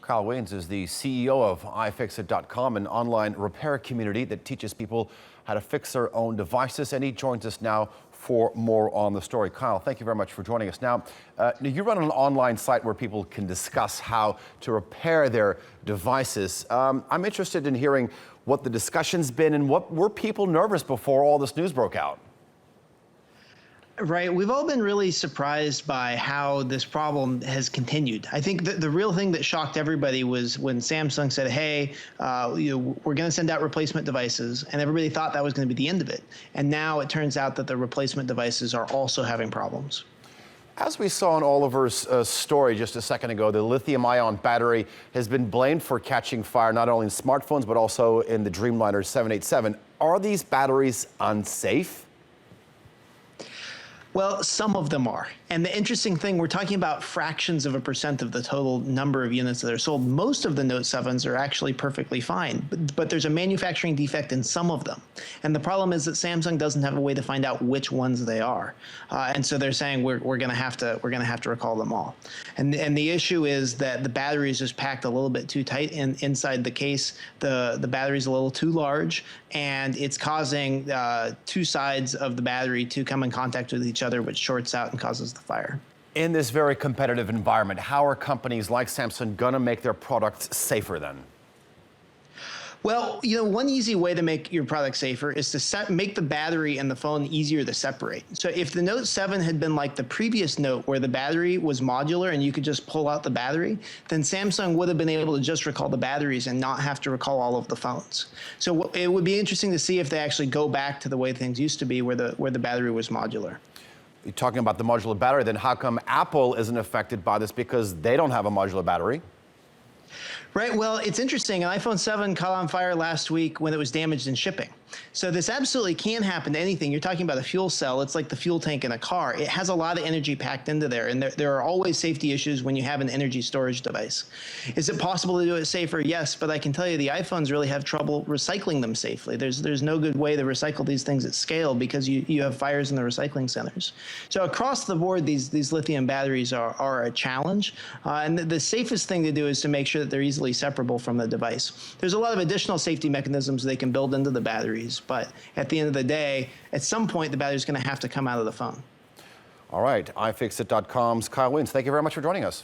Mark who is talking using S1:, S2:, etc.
S1: Kyle Wiens is the CEO of iFixit.com, an online repair community that teaches people how to fix their own devices, and he joins us now for more on the story. Kyle, thank you very much for joining us. Now, you run an online site where people can discuss how to repair their devices. I'm interested in hearing what the discussion's been and what were people nervous before all this news broke out?
S2: Right. We've all been really surprised by how this problem has continued. I think the real thing that shocked everybody was when Samsung said, hey, we're going to send out replacement devices, and everybody thought that was going to be the end of it. And now it turns out that the replacement devices are also having problems.
S1: As we saw in Oliver's story just a second ago, the lithium-ion battery has been blamed for catching fire not only in smartphones but also in the Dreamliner 787. Are these batteries unsafe?
S2: Well, some of them are. And the interesting thing, we're talking about fractions of a percent of the total number of units that are sold. Most of the Note 7s are actually perfectly fine, but there's a manufacturing defect in some of them. And the problem is that Samsung doesn't have a way to find out which ones they are. And so they're saying we're going to have to recall them all. And the issue is that the battery is just packed a little bit too tight inside the case. The battery's a little too large, and it's causing two sides of the battery to come in contact with each other, which shorts out and causes the fire.
S1: In this very competitive environment, how are companies like Samsung going to make their products safer then?
S2: Well, one easy way to make your product safer is to make the battery and the phone easier to separate. So if the Note 7 had been like the previous Note where the battery was modular and you could just pull out the battery, then Samsung would have been able to just recall the batteries and not have to recall all of the phones. So it would be interesting to see if they actually go back to the way things used to be where the battery was modular.
S1: You're talking about the modular battery, then how come Apple isn't affected by this because they don't have a modular battery?
S2: Right. Well, it's interesting. An iPhone 7 caught on fire last week when it was damaged in shipping. So this absolutely can happen to anything. You're talking about a fuel cell. It's like the fuel tank in a car. It has a lot of energy packed into there, and there are always safety issues when you have an energy storage device. Is it possible to do it safer? Yes, but I can tell you the iPhones really have trouble recycling them safely. There's no good way to recycle these things at scale because you have fires in the recycling centers. So across the board, these lithium batteries are a challenge, and the safest thing to do is to make sure that they're easily separable from the device. There's a lot of additional safety mechanisms they can build into the batteries, but at the end of the day, at some point, the battery's going to have to come out of the phone.
S1: All right, iFixit.com's Kyle Wiens, thank you very much for joining us.